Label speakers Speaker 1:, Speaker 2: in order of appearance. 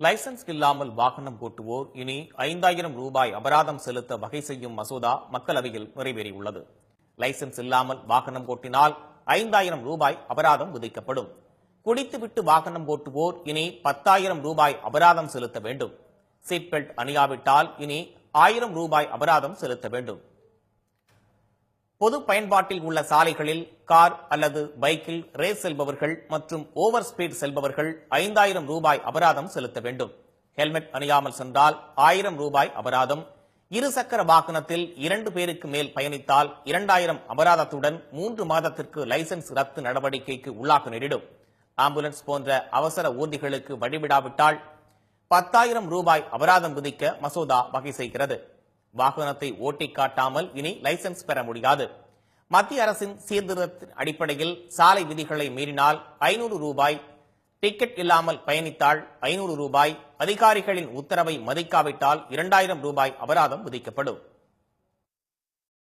Speaker 1: Licence இல்லாமல் வாகனம் ஓட்டுவோர் இனி 5000 ரூபாய் அபராதம் செலுத்த வகை செய்யும் மசோதா மக்களவையில் நிறைவேறியுள்ளது. லைசன்ஸ் இல்லாமல் வாகனம் ஓட்டினால் 5000 ரூபாய் அபராதம் விதிக்கப்படும். குடித்துவிட்டு வாகனம் ஓட்டுவோர் இனி 10,000 ரூபாய் அபராதம் செலுத்த வேண்டும். சீட் பெல்ட் அணியாவிட்டால் இனி 1000 ரூபாய் அபராதம் செலுத்த வேண்டும். பொது பயன்பாட்டில் உள்ள சாலைகளில் கார் அல்லது பைக்கில் ரேஸ் செல்பவர்கள் மற்றும் ஓவர் ஸ்பீட் செல்பவர்கள் 5000 ரூபாய் அபராதம் செலுத்த வேண்டும். ஹெல்மெட் அணியாமல் சென்றால் 1000 ரூபாய் அபராதம். இருசக்கர வாகனத்தில் 2 பேருக்கு மேல் பயணித்தால் 2000 அபராதத்துடன் 3 மாதத்திற்கு லைசன்ஸ் ரத்து நடவடிக்கைக்கு உள்ளாக நேரிடும். ஆம்புலன்ஸ் போன்ற அவசர ஊர்திகளுக்கு வழிவிடாவிட்டால் 10,000 ரூபாய் அபராதம் விதிக்க மசோதா வகை செய்கிறது. வாகனத்தை ஓட்டி காட்டாமல் இனி லைசன்ஸ் பெற முடியாது. மத்திய அரசின் சீர்திருத்தத்தின் அடிப்படையில் சாலை விதிகளை மீறினால் 500 ரூபாய், டிக்கெட் இல்லாமல் பயணித்தால் 500 ரூபாய், அதிகாரிகளின் உத்தரவை மதிக்காவிட்டால் 2000 ரூபாய் அபராதம் விதிக்கப்படும்.